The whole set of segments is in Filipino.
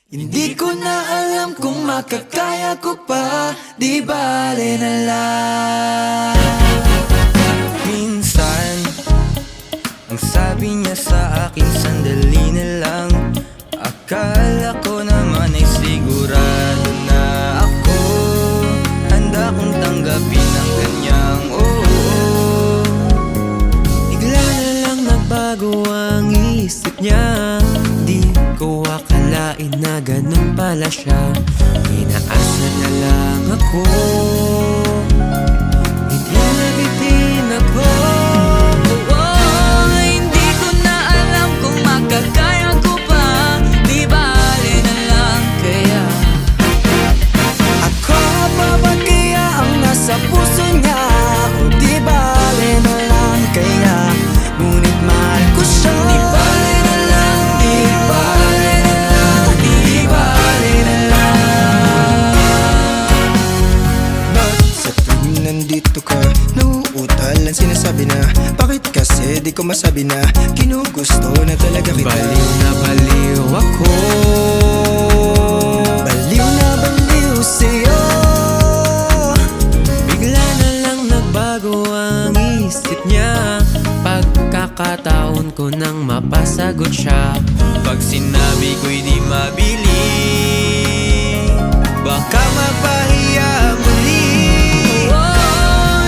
Hindi ko na alam kung makakaya ko pa, di bale na lang. Minsan, ang sabi niya sa akin, sandali na lang. Akala ko naman ay sigurado na ako, handa kong tanggapin ang kanyang Bigla na lang nagbago ang isip niya. Di ko akalain na ganun pala siya. Inaasar na lang ako, hindi nabitin ako. Hindi ko na alam kung makakaya ko pa, di bale na lang kaya. Ako pa ba kaya ang nasa puso niya? O di bale na lang kaya, ngunit mahal ko siya. Di bale na lang, di bale na lang, di bale na lang. Bakit sa tuwing nandito ka, nauutalan sinasabi na, bakit kasi di ko masabi na ginugusto na talaga kita? Baliw na baliw ako, baliw na baliw sa'yo. Bigla na lang nagbago ang isip niya. Pagkakataon ko nang mapasagot siya. Pag sinabi ko'y di mabili, baka mapahiya muli.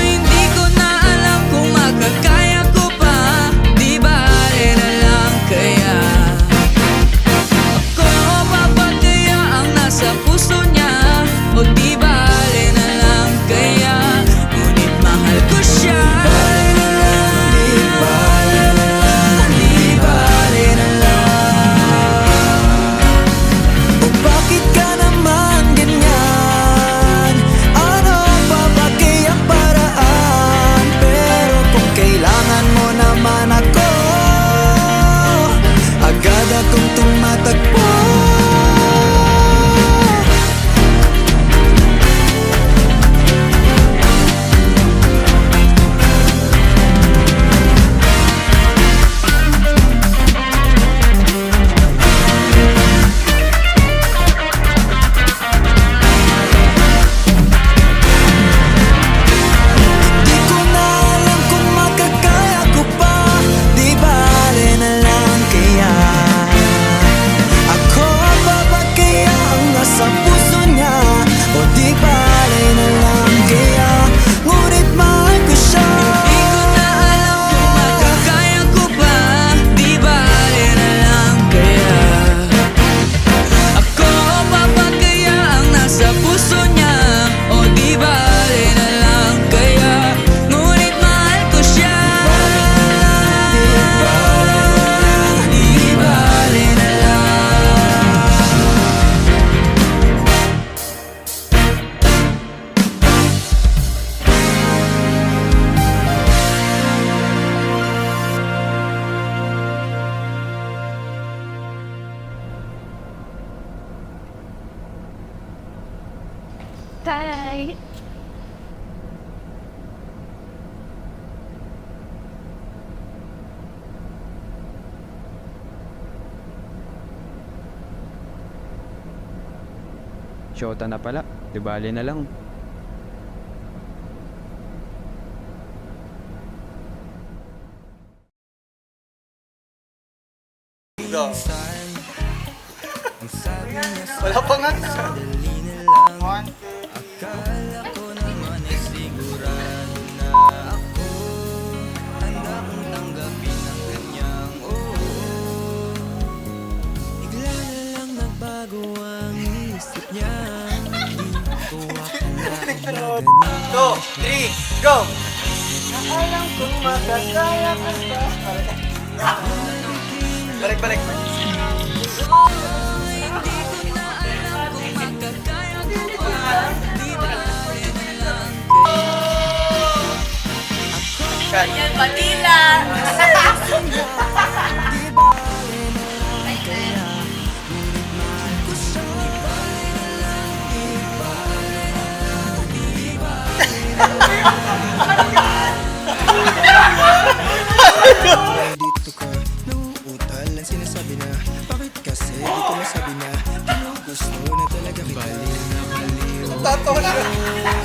Hindi ko na alam kung makakaya ko pa, di bale na lang kaya. Ako pa ba kaya ang nasa puso niya? O di bale na lang kaya, ngunit mahal ko siya. Di bale na lang, di bale na lang. O bakit ka naman ganyan? Ano pa ba kayang paraan? Pero kung kailangan mo naman ako, agad akong tumatakbo. Di ko na alam kung makakaya ko pa, di bale na lang kaya. Ako pa ba kaya ang nasa puso niya? O di bale na lang kaya, ngunit mahal ko siya. Di ko na alam kung makakaya ko pa, di bale na lang kaya. Ako pa ba kaya ang nasa puso niya? O di bale na lang kaya, ngunit mahal ko siya. Di bale na lang. Hi! Shota na pala, di bali na lang. Wala pa nga. Akala ko naman ay sigurado na ako, handa kong tanggapin ang kanyang Bigla na lang nagbago ang isip niya. Di ko akalain na ganun. 2, 3, go! Alam kong makakaya ka pa. Balik, balik. Yan, Manila! Dito ka, nauutalan sinasabi na, bakit kasi di ko masabi na Tatawa siya.